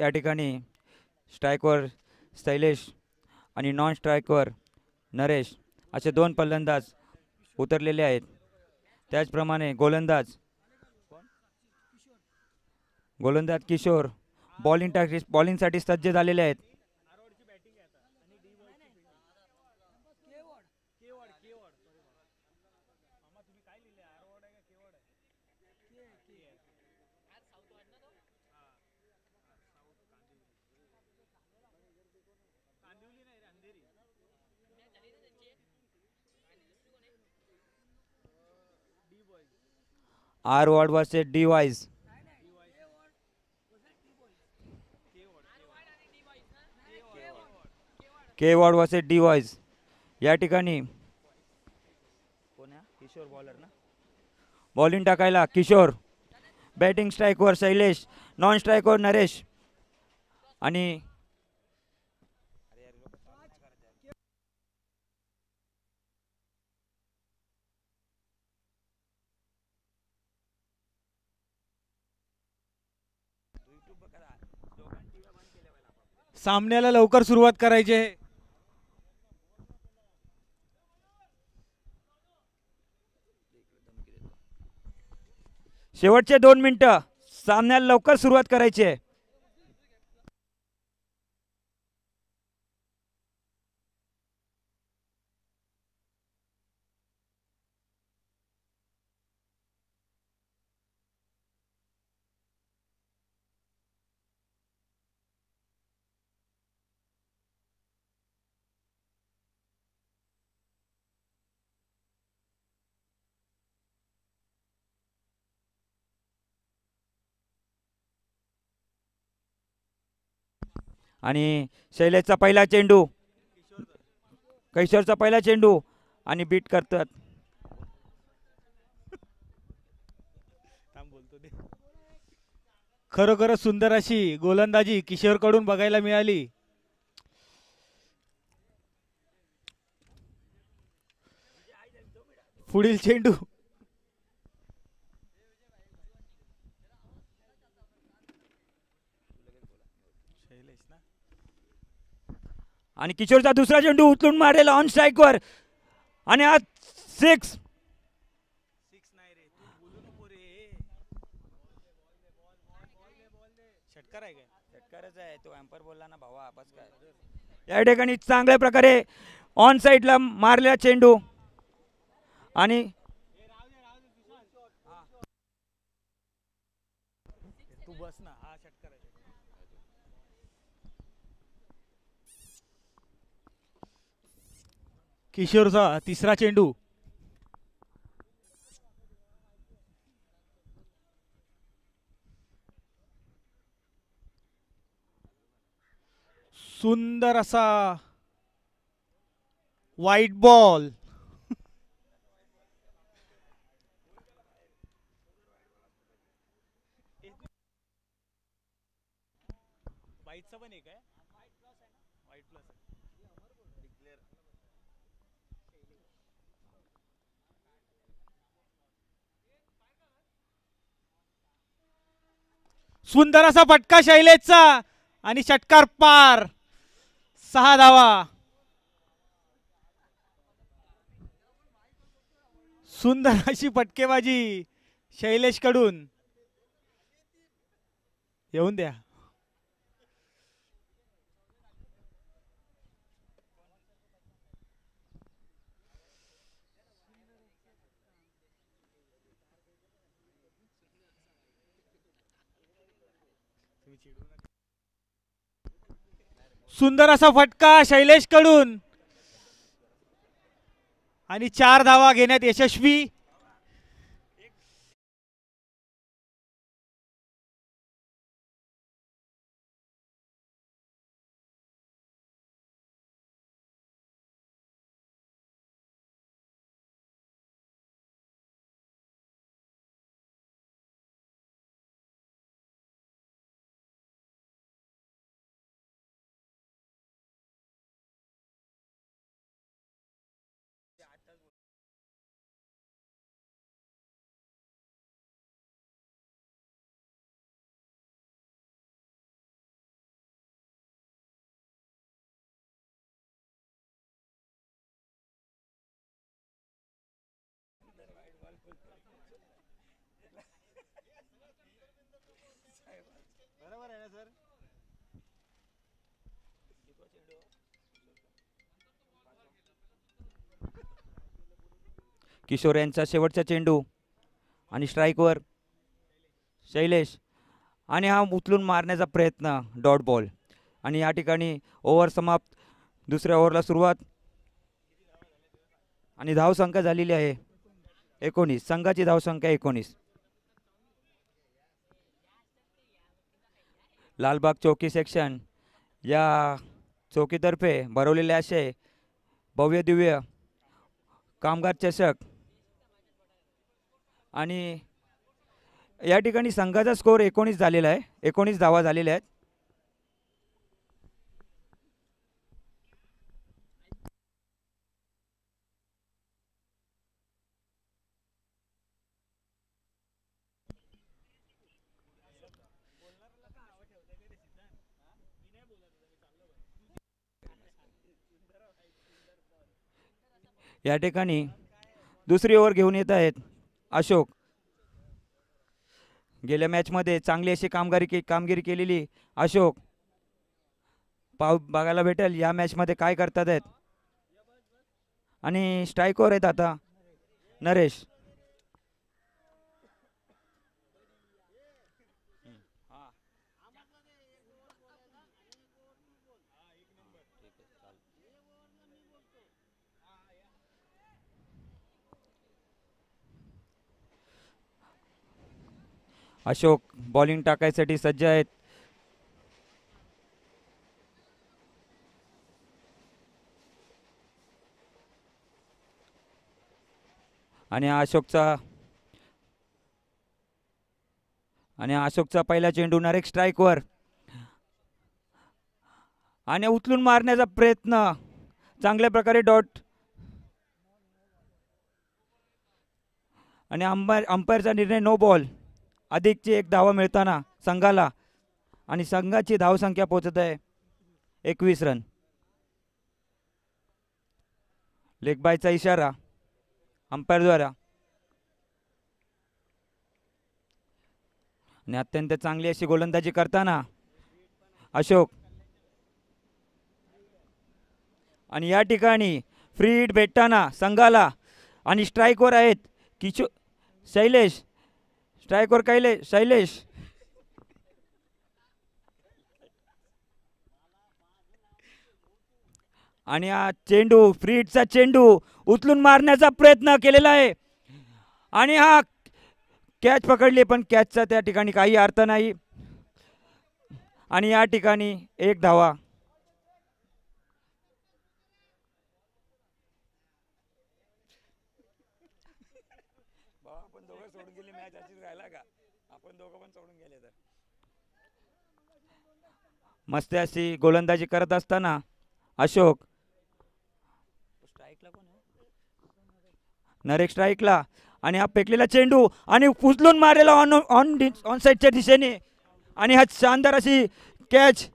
या ठिकाणी स्ट्राईकवर शैलेश आणि नॉन स्ट्राईकवर नरेश असे दोन फलंदाज उतरलेले आहेत. त्याचप्रमाणे गोलंदाज गोलंदाज किशोर बॉलिंगसाठी सज्ज झालेले आहेत. आर वॉर्ड वर्सेस डी वाईज. के वॉर्ड वर्सेस डी वाईज. या ठिकाणी किशोर बॉलर ना, बॉलिंग टाकायला किशोर, बॅटिंग स्ट्राईकवर शैलेश, नॉन स्ट्राईकवर नरेश आणि सामन्याला लवकर सुरुवात करायची आहे. शेवटचे 2 मिनिटं, सामन्याला लवकर सुरुवात करायची आहे. आणि शैलेशचा पहिला चेंडू, कैशोरचा पहिला चेंडू आणि बीट करतात. खरोखरच सुंदर अशी गोलंदाजी किशोरकडून बघायला मिळाली. पुढील चेंडू आणि किशोरचा दुसरा चेंडू उचलून मारेल ऑन स्ट्राईकवर आणि आज 6. षटकारच आहे तो, एम्पर बोलला ना भावा बस काय. या ठिकाणी चांगल्या प्रकारे ऑन साईडला मारलेला चेंडू आणि तू बस ना, हा षटकार आहे. किशोरचा तिसरा चेंडू, सुंदर असा व्हाईट बॉल. व्हाईटचा पण एक आहे, व्हाईट प्लस. सुंदर असा फटका शैलेशचा आणि षटकार पार. 6 धावा. सुंदर अशी फटकेबाजी शैलेश कडून. येऊन द्या. सुंदर असा फटका शैलेश कडून आणि 4 धावा घेण्यात यशस्वी. किशोर यांचा शेवटचा चेंडू आणि स्ट्राईकवर शैलेश आणि हा उचलून मारण्याचा प्रयत्न डॉट बॉल आणि या ठिकाणी ओव्हर समाप्त. दुसऱ्या ओव्हरला सुरुवात आणि धावसंख्या झालेली आहे 19. संघाची धावसंख्या 19. लालबाग चौकी सेक्शन या चौकीतर्फे भरवलेले असे भव्य दिव्य कामगार चषक आणि या ठिकाणी संघाचा स्कोर 19 झालेला आहे. 19 धावा झालेल्या आहेत. या ठिकाणी दुसरी ओव्हर घेऊन येत आहेत अशोक. गेल्या मॅचमध्ये चांगली अशी कामगिरी केलेली अशोक बघायला भेटेल या मॅचमध्ये काय करतात आहेत. आणि स्ट्राईकवर आहेत आता नरेश. अशोक बॉलिंग टाकायसाठी सज्ज आहेत. आणि अशोकचा पहिला चेंडू नरेश स्ट्राईकवर आणि उचलून मारण्याचा प्रयत्न चांगल्या प्रकारे डॉट आणि अंपायरचा निर्णय नो बॉल. अधिकची एक धावा मिळताना संघाला आणि संघाची धावसंख्या पोहोचत आहे 21 रन. लेग बायचा इशारा अंपायरद्वारा आणि अत्यंत चांगली अशी गोलंदाजी करताना अशोक आणि या ठिकाणी फ्री हिट भेटताना संघाला आणि स्ट्राईकवर आहेत किशोर शैलेश. स्ट्राईकवर शैलेश आणि हा चेंडू फ्री हिटचा चेंडू उचलून मारण्याचा प्रयत्न केलेला आहे आणि हा कॅच पकडली पण कॅचचा त्या ठिकाणी काही अर्थ नाही आणि या ठिकाणी एक धावा. मस्त अशी गोलंदाजी करत असताना अशोक नरेश स्ट्राईकला आणि हा फेकलेला चेंडू आणि उचलून मारलेला ऑन साईडच्या दिशेने आणि हा शानदार अशी कॅच.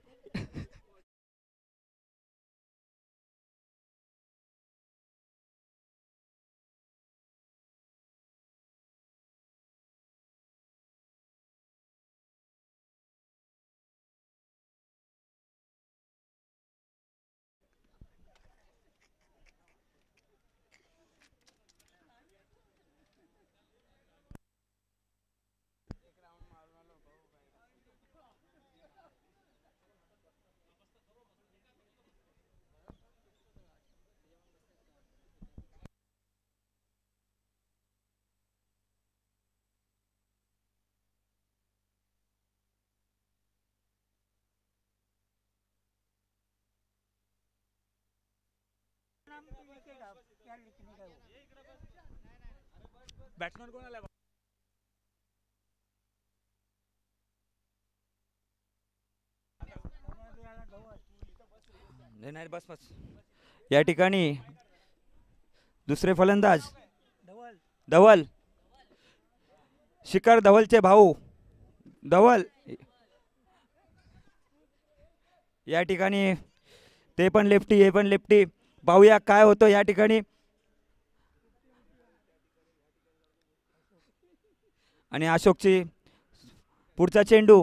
बॅट्समन कोण आला नाही बस बस. या ठिकाणी दुसरे फलंदाज धवल शिखर धवलचे भाऊ धवल या ठिकाणी ते पण लेफ्टी हे पण लेफ्टी. पाहूया काय होतं या ठिकाणी. आणि अशोकची पुढचा चेंडू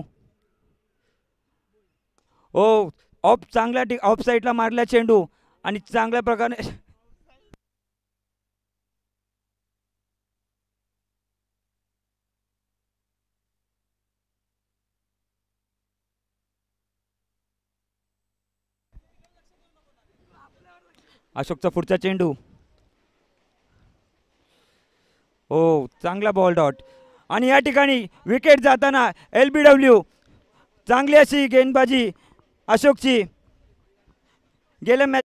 ओ ऑफ साईडला मारला चेंडू आणि चांगल्या प्रकारे अशोकचा पुढचा चेंडू. हो, चांगला बॉल डॉट. आणि या ठिकाणी विकेट जाताना LBW. चांगली अशी गेंदबाजी अशोकची. गेल्या मॅच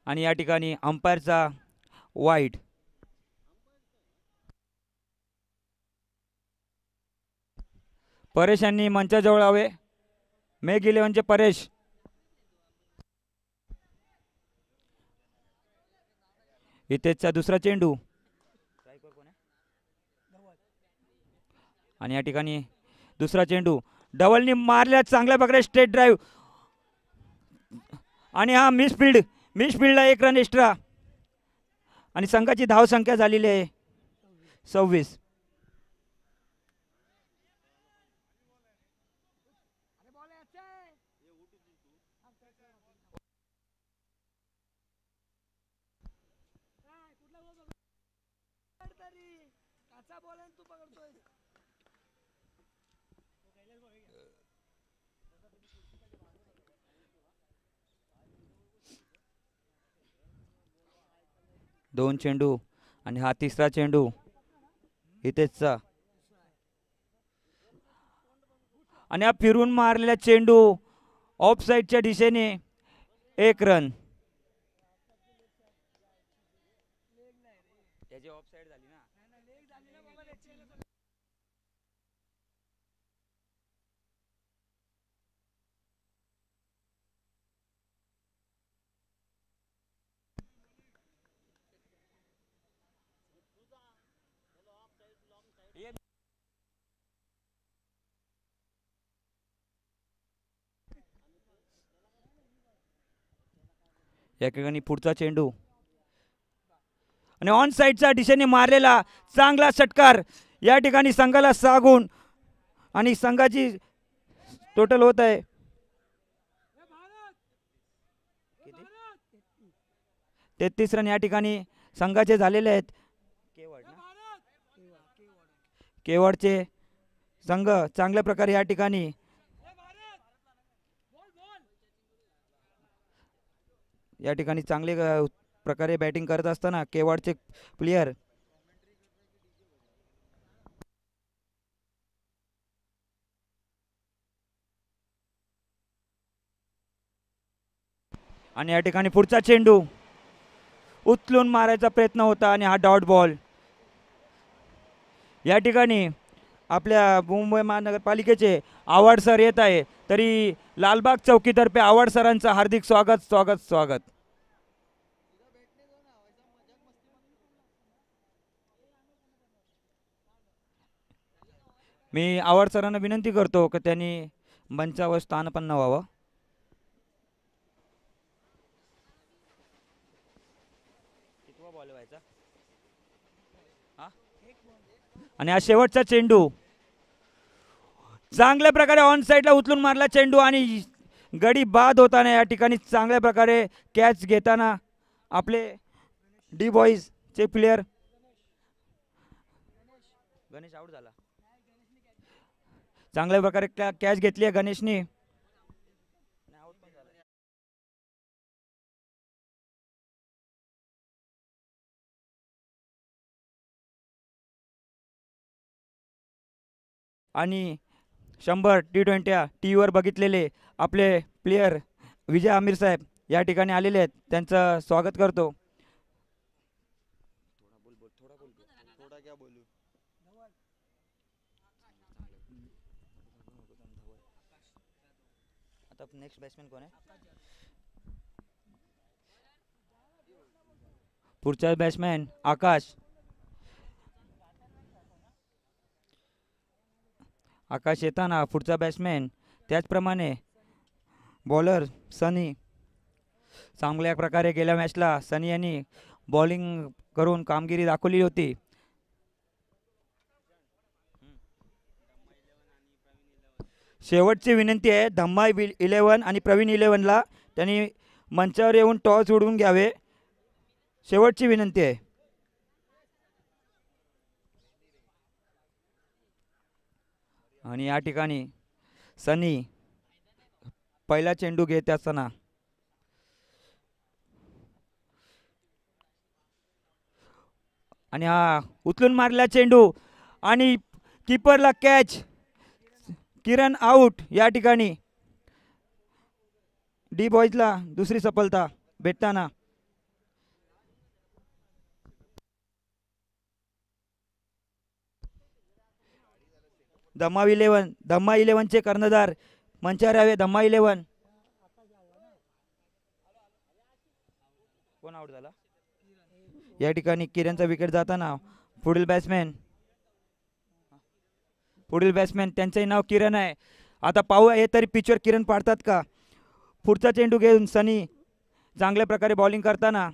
आणि या ठिकाणी अंपायरचा वाईट. परेश यांनी मंचाजवळ हवे. मेघ 11चे परेश. इथेचा दुसरा चेंडू. आणि या ठिकाणी दुसरा चेंडू डबलनी मारल्या. चांगल्या प्रकारे स्ट्रेट ड्राईव्ह. आणि हा मिसफिल्डला 1 रन एक्स्ट्रा. आणि संघाची धावसंख्या झालेली आहे 26. दोन चेंडू आणि हा तिसरा चेंडू इथेचा. आणि हा फिरून मारलेला चेंडू ऑफ साईडच्या दिशेने 1 रन. त्याची ऑफ साईड झाली ना. या ठिकाणी पुढचा चेंडू आणि ऑन साईडच्या दिशेने मारलेला चांगला षटकार. या ठिकाणी संघाला 6 गुण आणि संघाची टोटल होत आहे 33 रन या ठिकाणी संघाचे झालेले आहेत. केवडचे संघ चांगल्या प्रकारे या ठिकाणी चांगले प्रकारे बॅटिंग करत असताना केवडचे प्लेयर आणि या ठिकाणी पुढचा चेंडू उचलून मारायचा प्रयत्न होता आणि हा डॉट बॉल. या ठिकाणी आपल्या मुंबई महानगरपालिकेचे आव्हाड सर येत आहे, तरी लालबाग चौकीतर्फे आव्हाड सरांचं हार्दिक स्वागत स्वागत स्वागत. मी आव्हाड सरांना विनंती करतो की त्यांनी मंचावर स्थानपन्न व्हावं. आणि हा शेवटचा चेंडू चांगल्या प्रकारे ऑन साईडला उचलून मारला चेंडू आणि गडी बाद होताना या ठिकाणी चांगल्या प्रकारे कॅच घेताना आपले डी बॉईजचे प्लेयर गणेश आउट झाला. चांगल्या प्रकारे कॅच घेतली आहे गणेशने. आणि 100 T20 टीव्हीवर बघितलेले आपले प्लेयर विजय आमिर साहेब या ठिकाणी आलेले आहेत, त्यांचं स्वागत करतो. आता नेक्स्ट बॅट्समॅन कोण आहे? पुढचा बॅट्समॅन आकाश. आकाश येताना पुढचा बॅट्समॅन, त्याचप्रमाणे बॉलर सनी. चांगल्या प्रकारे गेल्या मॅचला सनी यांनी बॉलिंग करून कामगिरी दाखवली होती. शेवटची विनंती आहे धम्मा 11 आणि प्रवीण 11ला त्यांनी मंचावर येऊन टॉस उडवून घ्यावे, शेवटची विनंती आहे. आणि या ठिकाणी सनी पहिला चेंडू घेत असताना आणि हा उचलून मारला चेंडू आणि कीपरला कॅच. किरण आउट. या ठिकाणी डी बॉईजला दुसरी सफलता भेटताना धम्मा 11चे कर्णधार मंचावर यावे. धम्मा 11 कोण आउट झाला? या ठिकाणी किरणचा विकेट जाताना पुढील बॅट्समॅन त्यांचंही नाव किरण आहे. आता पाहूया हे तरी पिचवर किरण पाडतात का. पुढचा चेंडू घेऊन सनी चांगल्या प्रकारे बॉलिंग करताना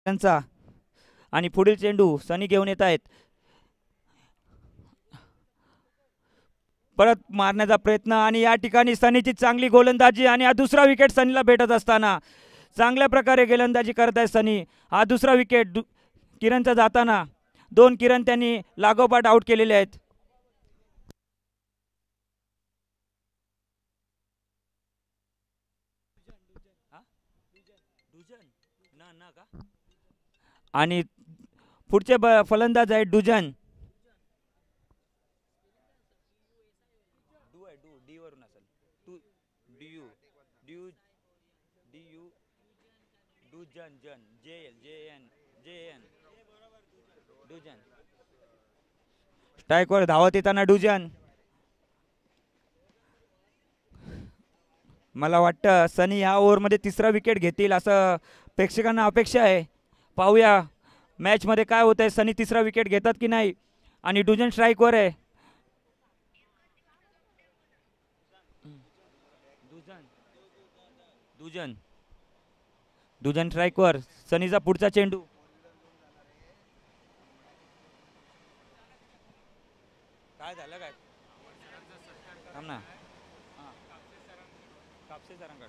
त्यांचा आणि पुढील चेंडू सनी घेऊन येत आहेत. परत मारण्याचा प्रयत्न आणि या ठिकाणी सनीची चांगली गोलंदाजी आणि हा दुसरा विकेट सनीला भेटत असताना चांगल्या प्रकारे गोलंदाजी करत आहे सनी. हा दुसरा विकेट किरणचा जाताना 2 किरण त्यांनी लागोपाठ आउट केलेले आहेत. आणि पुढचे फलंदाज आहे डुजन. स्ट्राईकवर धावत येताना डुजन. मला वाटतं सनी ह्या ओव्हरमध्ये तिसरा विकेट घेतील असं प्रेक्षकांना अपेक्षा आहे. पाहूया मॅचमध्ये काय होत आहे, सनी तिसरा विकेट घेतात की नाही. आणि डुजन स्ट्राईकवर आहे. डुजन स्ट्राईकवर. सनीचा पुढचा चेंडू. काय झालं काय थांब ना. कापसे सरांकडे.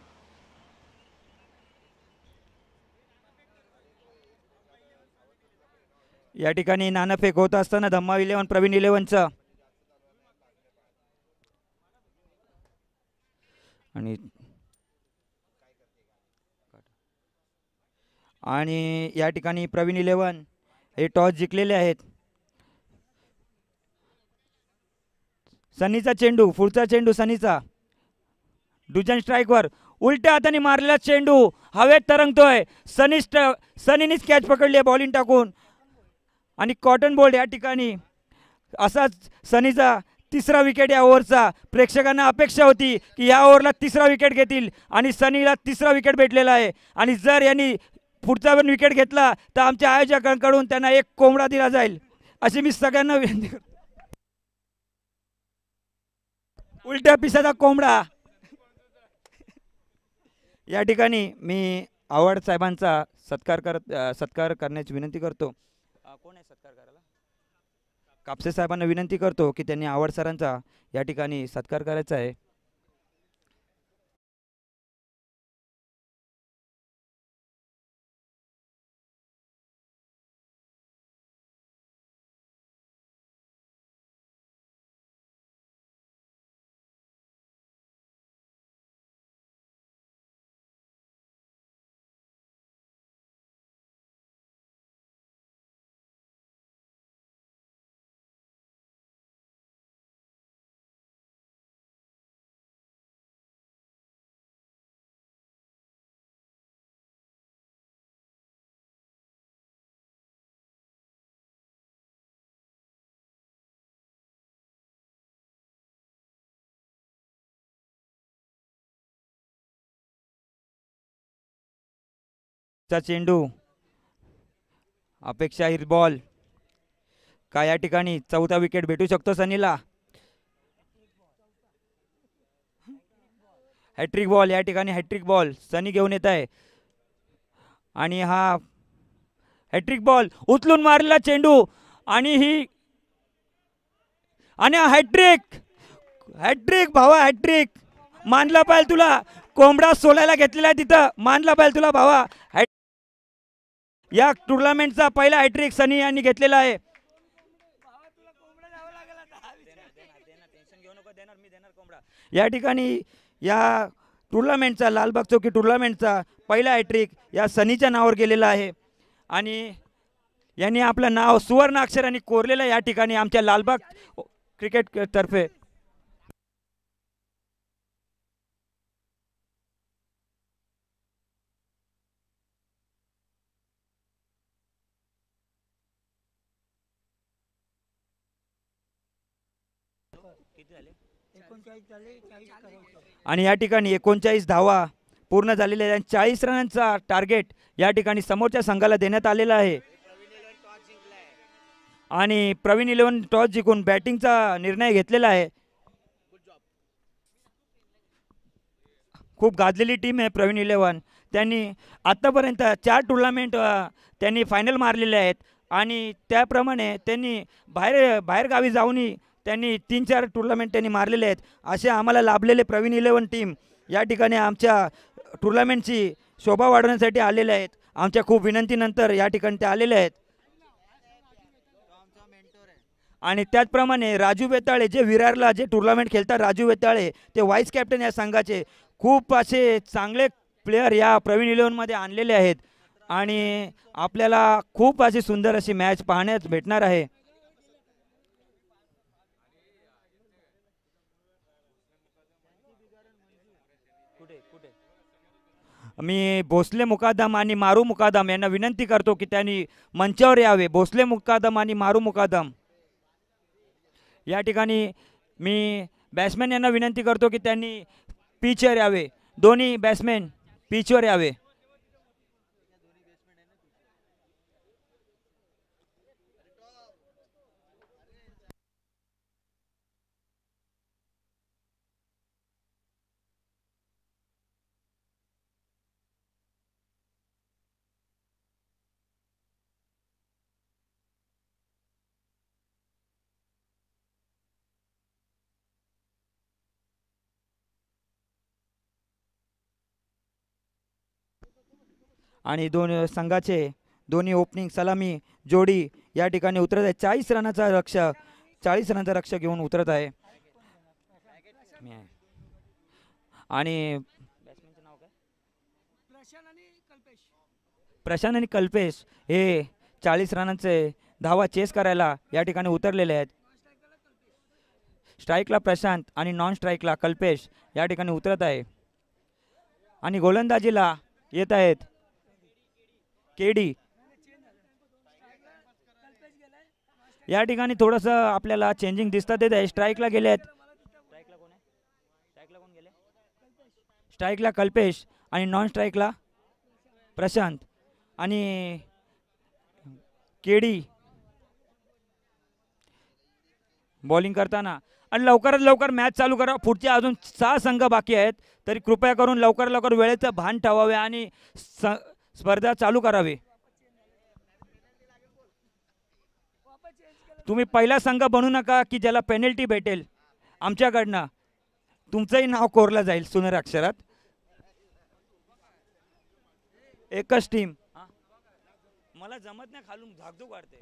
या ठिकाणी नाणेफेक होत असताना धम्मा 11 प्रवीण 11चं. आणि या ठिकाणी प्रवीण 11 हे टॉस जिंकलेले आहेत. सनीचा चेंडू. पुढचा चेंडू सनीचा. डुजन स्ट्राईकवर. उलट्या हाताने मारलेला चेंडू हवेत तरंगतोय. सनीनीच कॅच पकडली आहे बॉलिंग टाकून. आणि कॉटन बोल्ड या ठिकाणी. असाच सनीचा तिसरा विकेट या ओव्हरचा. प्रेक्षकांना अपेक्षा होती की या ओव्हरला तिसरा विकेट घेतील आणि सनीला तिसरा विकेट भेटलेला आहे. आणि जर यांनी पुढचा पण विकेट घेतला तर आमच्या आयोजकांकडून त्यांना एक कोंबडा दिला जाईल अशी मी सगळ्यांना विनंती करतो. उलट्या पिसाचा कोंबडा. या ठिकाणी मी आव्हाड साहेबांचा सत्कार करण्याची विनंती करतो. कोण आहे सत्कार करायला? कापसे साहेबांना विनंती करतो की त्यांनी आव्हाड सरांचा या ठिकाणी सत्कार करायचा आहे. चेंडू. अपेक्षा हिर बॉल. का या ठिकाणी चौथा विकेट भेटू शकतो सनीला? Hat trick ball. या ठिकाणी हॅट्रिक बॉल सनी घेऊन येत आहे. आणि हा हॅट्रिक बॉल. उचलून मारलेला चेंडू. आणि हॅट्रिक. हॅट्रिक भावा. हॅट्रिक. मानला पाहिजे तुला. कोंबडा सोलायला घेतलेला आहे तिथं. मानला पाहिजे तुला भावा. या टुर्नामेंटचा पहिला हॅट्रिक सनी यांनी घेतलेला आहे. या ठिकाणी या टुर्नामेंटचा लालबाग चौकी टुर्नामेंटचा पहिला हॅट्रिक या सनीच्या नावावर गेलेला आहे. आणि यांनी आपलं नाव सुवर्ण अक्षरांनी कोरलेलं या ठिकाणी आमच्या लालबाग क्रिकेट तर्फे. आणि या ठिकाणी 39 धावा पूर्ण झालेल्या आहेत. 40 रनांचा टार्गेट या ठिकाणी समोरच्या संघाला देण्यात आलेला आहे. आणि प्रवीण 11 टॉस जिंकून बॅटिंगचा निर्णय घेतलेला आहे. खूप गाजलेली टीम आहे प्रवीण 11. त्यांनी आतापर्यंत 4 टुर्नामेंट त्यांनी फायनल मारलेले आहेत. आणि त्याप्रमाणे त्यांनी बाहेर गावी जाऊनही त्यांनी 3-4 टुर्नामेंट त्यांनी मारलेले आहेत. असे आम्हाला लाभलेले प्रवीण 11 टीम या ठिकाणी आमच्या टुर्नामेंटची शोभा वाढवण्यासाठी आलेले आहेत. आमच्या खूप विनंतीनंतर या ठिकाणी ते आलेले आहेत. आणि त्याचप्रमाणे राजू वेताळे जे विरारला जे टुर्नामेंट खेळतात, राजू वेताळे ते व्हाईस कॅप्टन या संघाचे. खूप असे चांगले प्लेयर या प्रवीण 11 मध्ये आणलेले आहेत. आणि आपल्याला खूप अशी सुंदर अशी मॅच पाहण्यास भेटणार आहे. मी भोसले मुकादम आणि मारू मुकादम यांना विनंती करतो की त्यांनी मंचावर यावे. भोसले मुकादम आणि मारू मुकादम या ठिकाणी मी बॅट्समॅन यांना विनंती करतो की त्यांनी पिचवर यावे. दोन्ही बॅट्समॅन पिचवर यावे. आणि दोन संघाचे दोन्ही ओपनिंग सलामी जोडी या ठिकाणी उतरत आहे. 40 रनाचा रक्षक घेऊन उतरत आहे. आणि प्रशांत आणि कल्पेश हे 40 रनांचे धावा चेस करायला या ठिकाणी उतरलेले आहेत. स्ट्राईकला प्रशांत आणि नॉन स्ट्राईकला कल्पेश या ठिकाणी उतरत आहे. आणि गोलंदाजीला येत आहेत केडी. या ठिकाणी थोडंसं आपल्याला चेंजिंग दिसतात येत आहे. स्ट्राईकला गेले आहेत. स्ट्राईकला कल्पेश आणि नॉन स्ट्राईकला प्रशांत आणि केडी बॉलिंग करताना. आणि लवकरात लवकर मॅच चालू करा. पुढचे अजून 6 संघ बाकी आहेत. तरी कृपया करून लवकर लवकर वेळेचं भान ठेवावे आणि स्पर्धा चालू करावी. तुम्ही पहिला संघ बनू नका की ज्याला पेनल्टी भेटेल आमच्याकडनं. तुमचंही नाव कोरलं जाईल सुंदर अक्षरात. एकच टीम. मला जमत नाही खालून झाकझूक वाढते.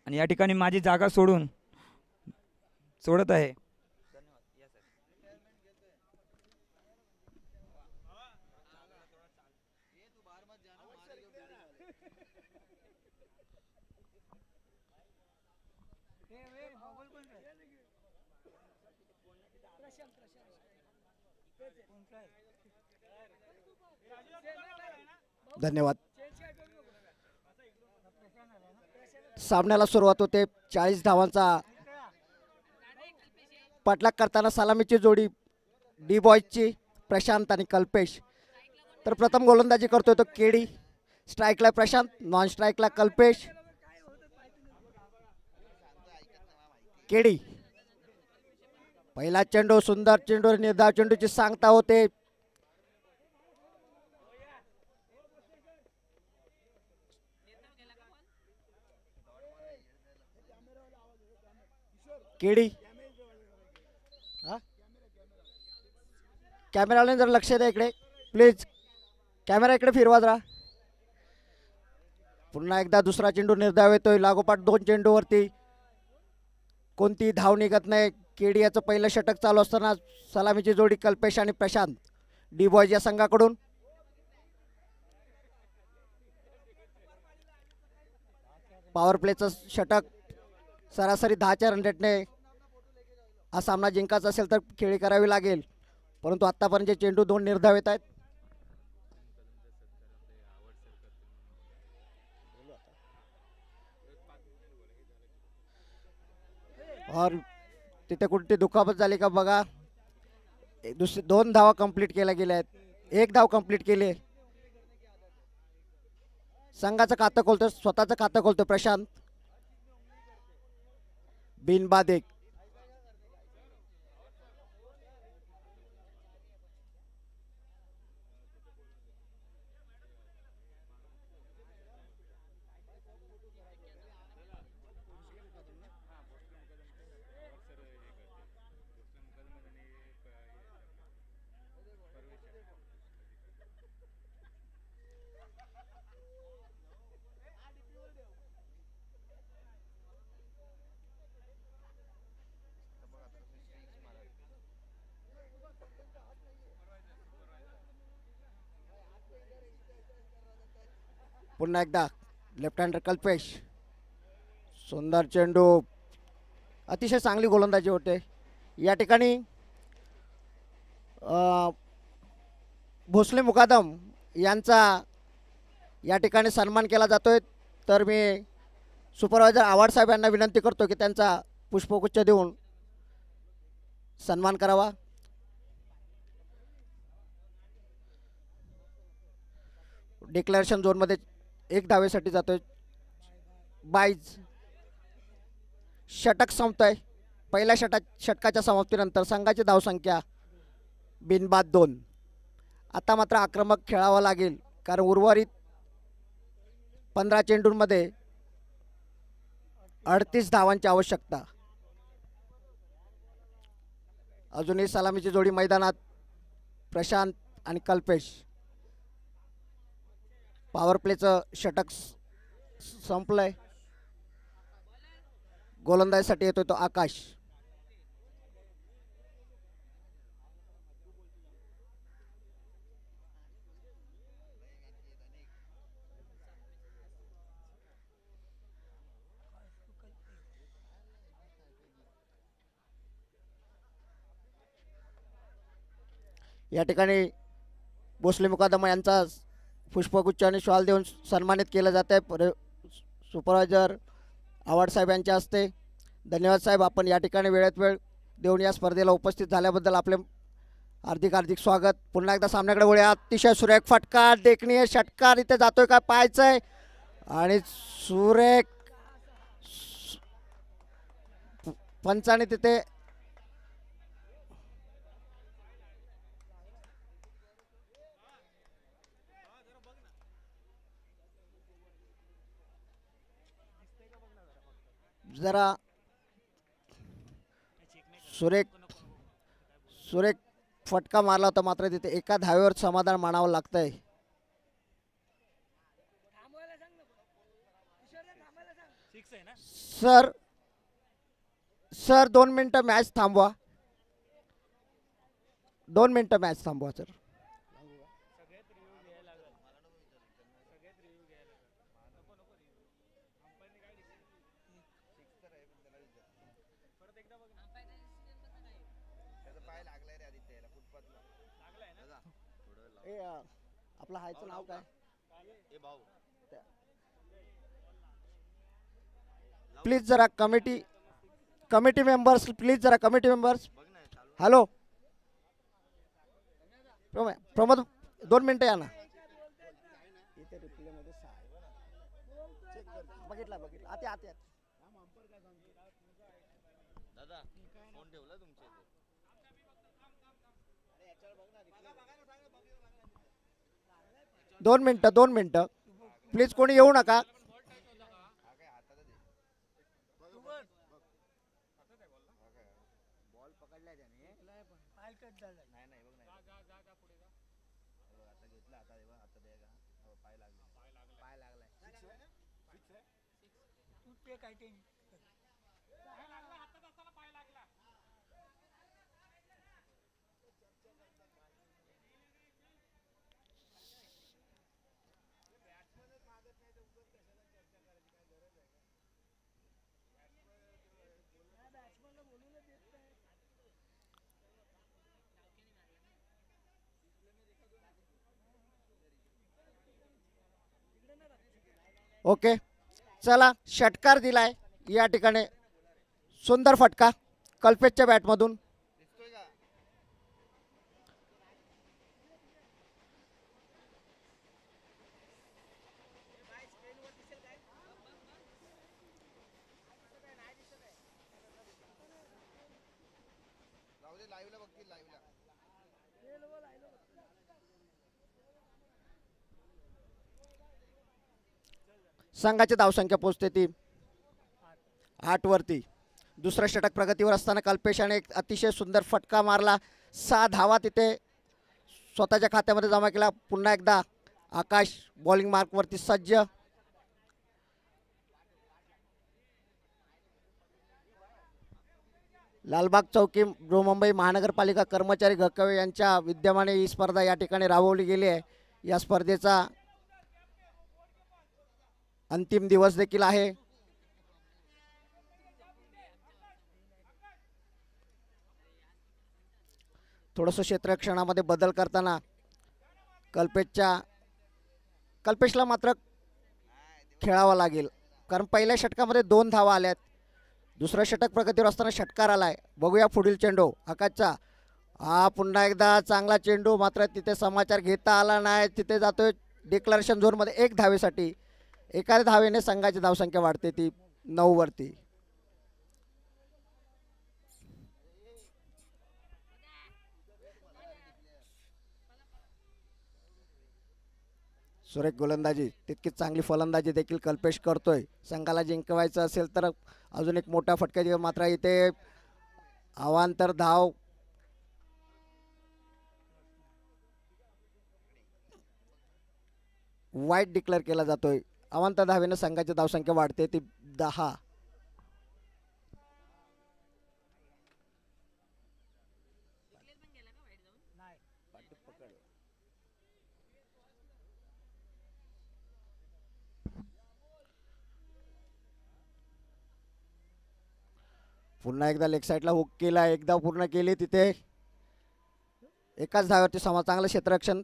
आणि या ठिकाणी माझी जागा सोडत आहे. धन्यवाद. सामन्याला सुरुवात होते. 40 धावांचा पाठलाग करताना सलामीची जोडी डी बॉयजची प्रशांत आणि कल्पेश. तर प्रथम गोलंदाजी करतोय तो केडी. स्ट्राईकला प्रशांत, नॉन स्ट्राईकला कल्पेश. केडी पहिला चेंडू सुंदर चेंडू निर्धाव चेंडूची सांगता होते. केडी कॅमेराने जर लक्ष द्या इकडे प्लीज. कॅमेरा इकडे फिरवा जरा. पुन्हा एकदा दुसरा चेंडू निर्धाव येतोय. लागोपाठ 2 चेंडूवरती कोणती धाव निघत नाही. केडी याचं पहिलं षटक चालू असताना सलामीची जोडी कल्पेश आणि प्रशांत डी बॉयज या संघाकडून. पॉवर प्लेचं षटक. सरासरी 10च्या रन रेटने हा सामना जिंकायचा असेल तर खेळी करावी लागेल. परंतु आतापर्यंत चेंडू 2 निर्धाव येत आहेत. और तिथे कुठे दुखापत झाली का बघा. दुसरी 2 धावा कंप्लीट केल्या गेल्या आहेत. 1 धाव कंप्लीट केली. संघाचं खातं खोलतो, स्वतःचं खातं खोलतो प्रशांत. बिनबाद 1. पुन्हा एकदा लेफ्ट हँडर कल्पेश. सुंदर चेंडू. अतिशय चांगली गोलंदाजी होते या ठिकाणी. भोसले मुकादम यांचा या ठिकाणी सन्मान केला जातोय. तर मी सुपरवायझर आव्हाड साहेब यांना विनंती करतो की त्यांचा पुष्पगुच्छ देऊन सन्मान करावा. डिक्लेरेशन झोनमध्ये एक धावेसाठी जातोय बाईज. षटक संपतोय. पहिल्या षटकाच्या समाप्तीनंतर संघाची धावसंख्या बिनबाद 2. आता मात्र आक्रमक खेळावं लागेल कारण उर्वरित 15 चेंडूंमध्ये 38 धावांची आवश्यकता. अजूनही सलामीची जोडी मैदानात. प्रशांत आणि कल्पेश. पॉवर प्लेचं षटक संपलंय. गोलंदाजीसाठी येतोय तो आकाश. या ठिकाणी भोसले मुकादम यांचा पुष्पगुच्छ आणि शॉल देऊन सन्मानित केलं जात आहे सुपरवायझर आव्हाड साहेब यांच्या हस्ते. धन्यवाद साहेब, आपण या ठिकाणी वेळेत वेळ देऊन या स्पर्धेला उपस्थित झाल्याबद्दल आपले हार्दिक हार्दिक स्वागत. पुन्हा एकदा सामन्याकडे वळूया. अतिशय सुरेख फटका. देखणीय षटकार इथे जातोय काय पाहायचंय. आणि सुरेख पंचाने तिथे जरा सुरेख फटका मारला होता. मात्र तिथे एका धावेवर समाधान मानावं लागतंय. सर 2 मिनिटं मॅच थांबवा. 2 मिनिटं मॅच थांबवा सर. आपलं हायचं नाव काय. प्लीज जरा कमिटी मेंबर्स प्लीज जरा कमिटी मेंबर्स. हॅलो प्रमोद 2 मिनिटं या ना. बघितला आते आते. दादा फोन ठेवला तुमच्या. 2 मिनिटं प्लीज कोणी येऊ नका. ओके चला, षटकार दिलाय या ठिकाणी. सुंदर फटका कल्पेशच्या बॅटमधून. संघाची धावसंख्या पोहोचते ती 8 वरती. दुसऱ्या षटक प्रगतीवर असताना कल्पेशाने एक अतिशय सुंदर फटका मारला. 6 धावा तिथे स्वतःच्या खात्यामध्ये जमा केला. पुन्हा एकदा आकाश बॉलिंग मार्कवरती सज्ज. लालबाग चौकी मुंबई महानगरपालिका कर्मचारी गकवे यांच्या विद्यमाने ही स्पर्धा या ठिकाणी राबवली गेली आहे. या स्पर्धेचा अंतिम दिवस देखील आहे. थोडंसं क्षेत्ररक्षणामध्ये बदल करताना कल्पेशला मात्र खेळावं लागेल, कारण पहिल्या षटकामध्ये 2 धावा आल्यात. दुसरं षटक प्रगतीवर असताना षटकार आलाय. बघूया पुढील चेंडू आकाशचा. हा पुन्हा एकदा चांगला चेंडू, मात्र तिथे समाचार घेता आला नाही. तिथे जातोय डिक्लेरेशन झोनमध्ये 1 धावेसाठी. एका धावेने संघाची धावसंख्या वाढते ती 9 वरती. सुरेख गोलंदाजी, तितकीच चांगली फलंदाजी देखील कल्पेश करतोय. संघाला जिंकवायचं असेल तर अजून एक मोठा फटका दिला, मात्र इथे अवांतर धाव वाईट डिक्लेअर केला जातोय. अवांतर धावेने संघाची धावसंख्या वाढते ती 10. पुन्हा एकदा लेग साईडला हुक केला, एकदा पूर्ण केली. तिथे एकाच धाव्यावरती चांगलं क्षेत्ररक्षण.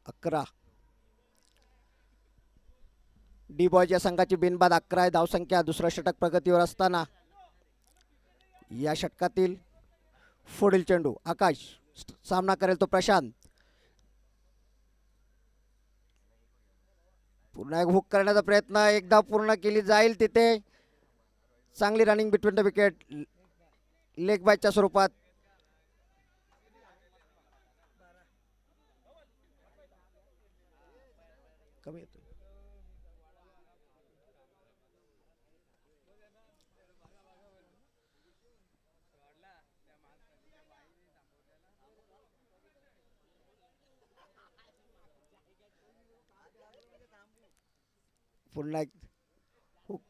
11. डी बॉयज या संघाची बिनबाद 11 आहे धावसंख्या. दुसरं षटक प्रगतीवर असताना या षटकातील पुढील चेंडू आकाश. सामना करेल तो प्रशांत. पुन्हा एक हुक करण्याचा प्रयत्न, एकदा पूर्ण केली जाईल. तिथे चांगली running between the wicket, leg बायच्या स्वरूपात. कमी येतो. पुन्हा एक हुक.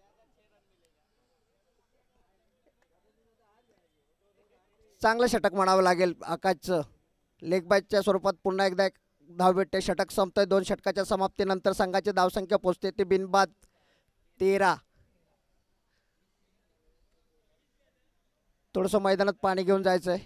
चांगलं षटक म्हणावं लागेल आकाशचं. लेग बायच्या स्वरूपात पुन्हा एकदा एक धाव भेटते. षटक संपतंय. 2 षटकाच्या समाप्तीनंतर संघाची धावसंख्या पोहोचते ती बिनबाद 13. थोडंसं मैदानात पाणी घेऊन जायचंय.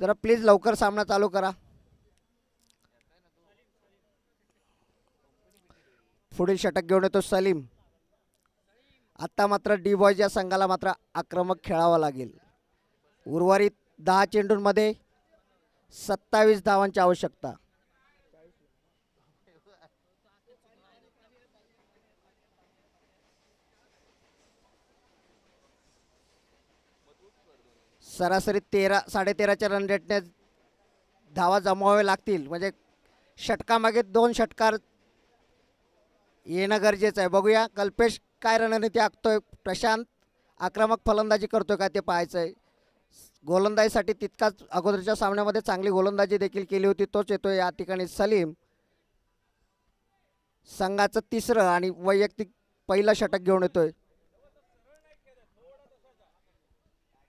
जरा प्लीज लवकर सामना चालू करा. पुढील षटक घेऊन येतो सलीम. आता मात्र डी बॉयज या संघाला मात्र आक्रमक खेळावं लागेल. उर्वरित 10 चेंडूंमध्ये 27 धावांची आवश्यकता. सरासरी 13.5च्या रन रेटने धावा जमवावे लागतील, म्हणजे षटकामागे 2 षटकार येणं गरजेचं आहे. बघूया कल्पेश काय रणनीती आखतोय. प्रशांत आक्रमक फलंदाजी करतोय का ते पाहायचं आहे. गोलंदाजीसाठी तितकाच अगोदरच्या सामन्यामध्ये चांगली गोलंदाजी देखील केली होती, तोच येतोय या ठिकाणी सलीम. संघाचं 3रं आणि वैयक्तिक पहिलं षटक घेऊन येतोय.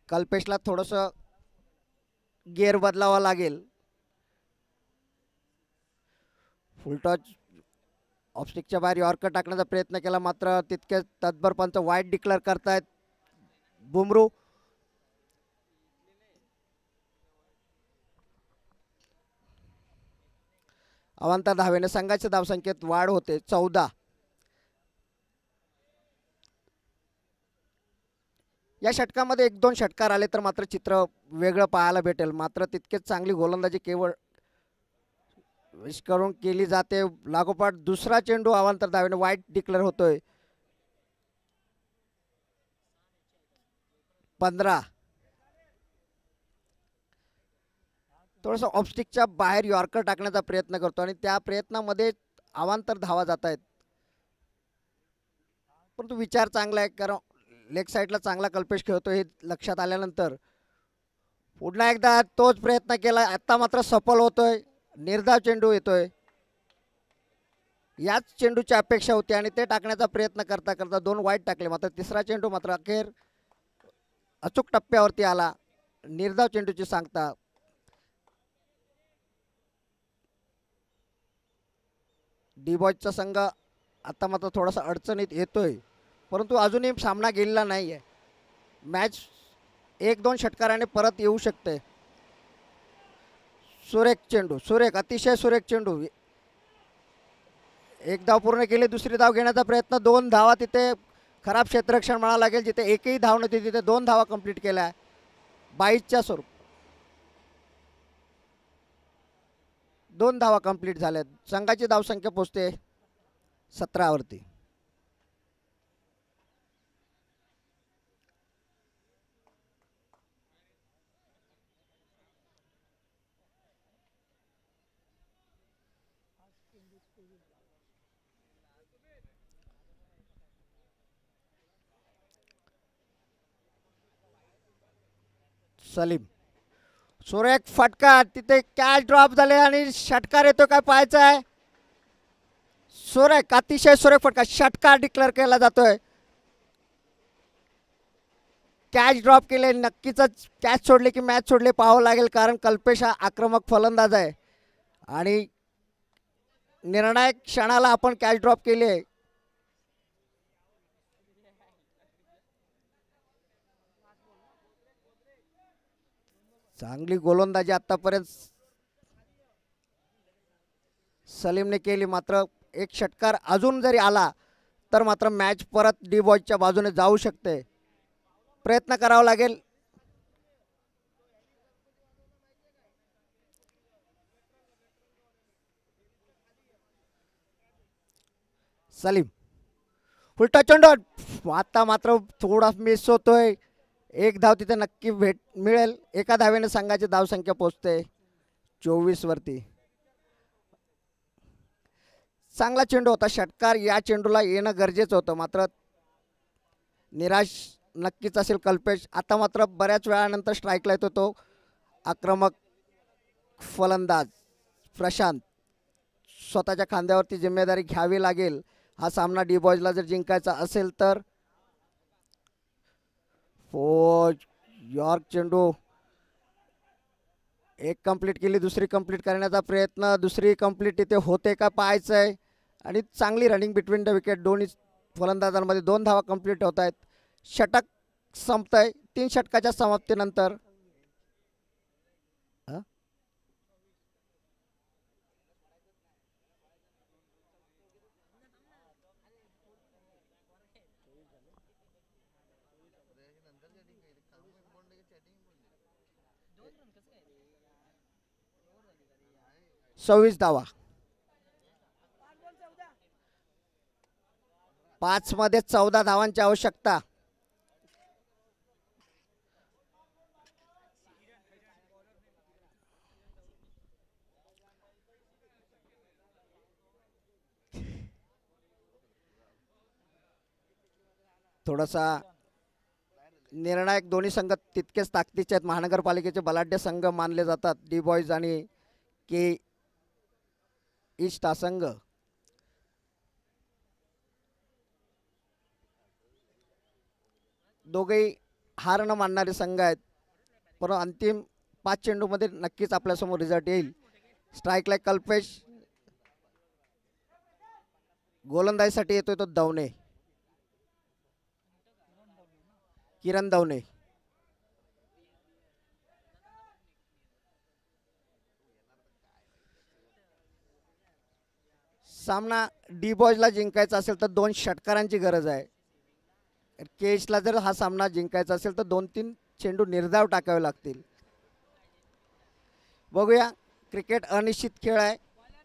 कल्पेशला थोडंसं गिअर बदलावा लागेल. फुलटॉच ऑफस्टिकच्या बाहेर यॉर्कर टाकण्याचा प्रयत्न केला, मात्र तितके तत्पर पंच वाईट डिक्लेअर करतायत. बुमरू अवांतर धावेने संघाच्या धावसंख्येत वाढ होते 14. या षटकामध्ये 1-2 षटकार आले तर मात्र चित्र वेगळं पाहायला भेटेल. मात्र तितकेच चांगली गोलंदाजी केवळ विश करून केली जाते. लागोपाठ दुसरा चेंडू अवांतर धावेने वाईट डिक्लेअर होतोय. 15. थोडंसं ऑफस्टिकच्या बाहेर यॉर्कर टाकण्याचा प्रयत्न करतो आणि त्या प्रयत्नामध्ये अवांतर धावा जात आहेत, परंतु विचार चांगला आहे कारण लेग साईडला चांगला कल्पेश खेळतो हे लक्षात आल्यानंतर पुन्हा एकदा तोच प्रयत्न केला. आता मात्र सफल होतोय. निर्धाव चेंडू येतोय. याच चेंडूची अपेक्षा होती आणि ते टाकण्याचा प्रयत्न करता करता 2 वाईट टाकले. मात्र तिसरा चेंडू मात्र अखेर अचूक टप्प्यावरती आला. निर्धाव चेंडूची सांगता. डी बॉयचा संघ आता मात्र थोडासा अडचणीत येतोय, परंतु अजूनही सामना गेलेला नाही आहे. मॅच 1-2 षटकाराने परत येऊ शकते. सुरेख चेंडू, सुरेख, अतिशय सुरेख चेंडू. एक धाव पूर्ण केली. दुसरी धाव घेण्याचा प्रयत्न. 2 धावा तिथे खराब क्षेत्ररक्षण म्हणावं लागेल. जिथे एकही धाव नव्हती तिथे 2 धावा कंप्लीट केल्या 22च्या स्वरूप. 2 धावा कंप्लीट झाल्यात. संघाची धावसंख्या पोहोचते 17 वरती. सलीम, सुरेख फटका. तिथे कॅच ड्रॉप झाले आणि षटकार येतो काय पाहायचं आहे. सुरेख, अतिशय सुरेख फटका. षटकार डिक्लेअर केला जातोय. कॅच ड्रॉप केले. नक्कीच कॅच सोडले की मॅच सोडले पाहावं लागेल कारण कल्पेश हा आक्रमक फलंदाज आहे आणि निर्णायक क्षणाला आपण कॅच ड्रॉप केली आहे. चांगली गोलंदाजी आतापर्यंत सलीमने केली. मात्र एक षटकार अजून जरी आला तर मात्र मॅच परत डी बॉयच्या बाजूने जाऊ शकते. प्रयत्न करावा लागेल. सलीम, उलटा चेंडू. आता मात्र थोडा मिस होतोय. एक धाव तिथे नक्की मिळेल. एका धावेने संघाची धावसंख्या पोहोचते 24 वरती. चांगला चेंडू होता. षटकार या चेंडूला येणं गरजेचं होतं. मात्र निराश नक्कीच असेल कल्पेश. आता मात्र बऱ्याच वेळानंतर स्ट्राईकला येतो तो आक्रमक फलंदाज प्रशांत. स्वतःच्या खांद्यावरती जिम्मेदारी घ्यावी लागेल. हा सामना डी बॉयजला जर जिंकायचा असेल तर. यॉर्क चेंडू. एक कंप्लीट केली. दुसरी कंप्लीट करण्याचा प्रयत्न. दुसरी कंप्लीट इथे होते का पाहायचं आहे आणि चांगली रनिंग बिटवीन द विकेट. दोन्ही फलंदाजांमध्ये 2 धावा कंप्लीट होत आहेत. षटक संपतंय 3 षटकाच्या समाप्तीनंतर. 26 धावा. 5 मध्ये 14 धावांची आवश्यकता. थोडासा निर्णायक. दोन्ही संघ तितकेच ताकदीचे आहेत. महानगरपालिकेचे बलाढ्य संघ मानले जातात डी बॉयज आणि के ईस्ट हा संघ. दोघेही हार न मानणारे संघ आहेत, पण अंतिम 5 चेंडूमध्ये नक्कीच आपल्यासमोर रिझल्ट येईल. स्ट्राईकला कल्पेश. गोलंदाजीसाठी येतोय तो दवणे, किरण दवणे. सामना डी बॉयजला जिंकायचा असेल तर 2 षटकारांची गरज आहे. केजला जर हा सामना जिंकायचा असेल तर 2-3 चेंडू निर्धाव टाकावे लागतील. बघूया. क्रिकेट अनिश्चित खेळ आहे.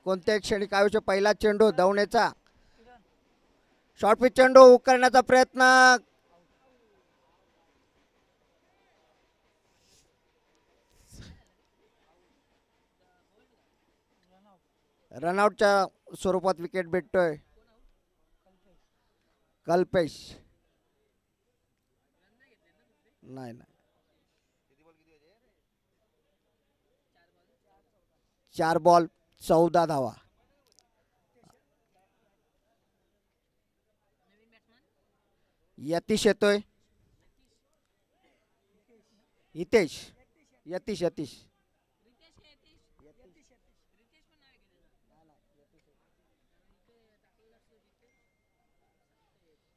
कोणत्याही क्षणी काय होऊ. पहिला चेंडू दवणेचा. शॉर्ट पिच चेंडू करण्याचा प्रयत्न. रनआउटच्या स्वरूपात विकेट भेटतोय कल्पेश. नाही नाही, 4 बॉल 14 धावा. यतीश येतोय. हितेश, यतीश यतीश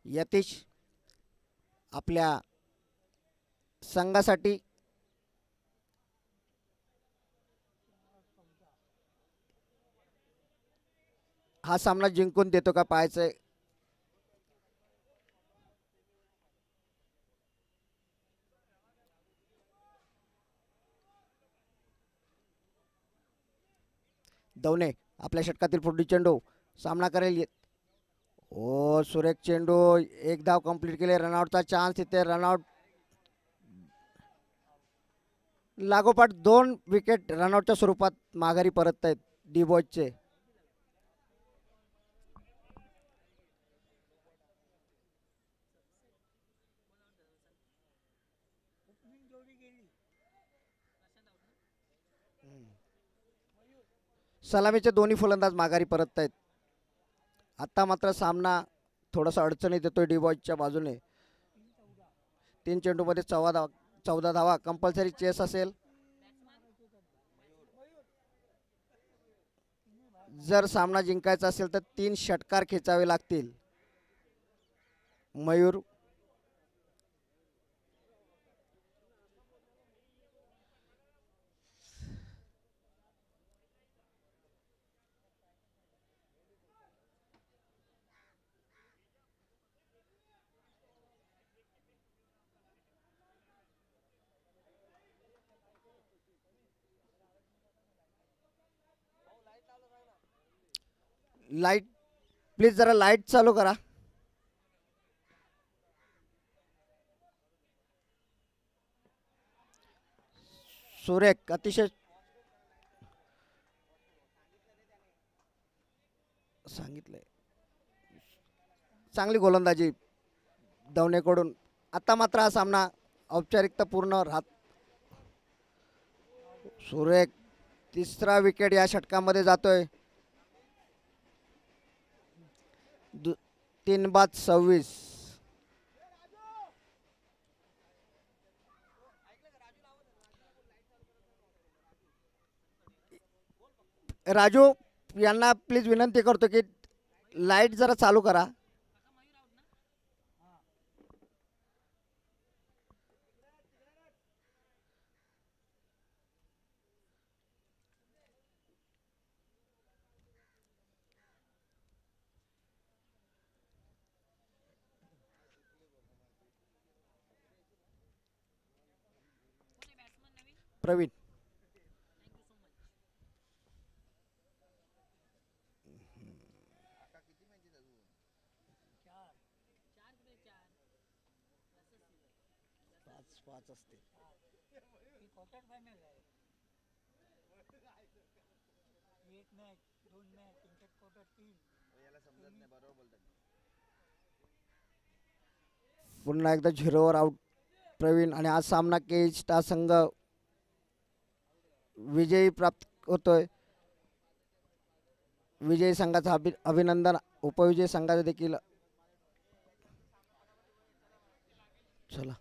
यतीश आपल्या संघासाठी हा सामना जिंकून देतो का पाहायचंय. दवने आपल्या षटकातील पुढील चेंडू सामना करेल. ओ सुरेख चेंडू, एक धाव कंप्लीट केले. रनआउटचा चान्स इथे. रनआउट लागोपाठ 2 विकेट रनआउटच्या स्वरूपात माघारी परत आहेत डीबॉयचे. सलामीचे दोन्ही फलंदाज माघारी परत आहेत. आता मात्र सामना थोडासा अडचणीत येतोय डीबॉयच्या बाजूने. 3 चेंडूमध्ये 14 धावा कंपल्सरी चेस असेल. जर सामना जिंकायचा असेल तर 3 षटकार खेचावे लागतील. मयूर लाईट प्लीज जरा लाईट चालू करा. सुरेख अतिशय सांगितलंय, चांगली गोलंदाजी दवनेकडून. आता मात्र हा सामना औपचारिकता पूर्ण राहत. सुरेख 3रा विकेट या षटकामध्ये जातोय. 3 बाद 26. राजू यांना प्लीज विनंती करतो की लाईट जरा चालू करा. प्रवीण पाच असते. पुन्हा एकदा 0वर आउट प्रवीण. आणि आज सामना के स्टार संघ विजयी प्राप्त होतोय. विजयी संघाचा अभिनंदन. उपविजयी संघाचा देखील. चला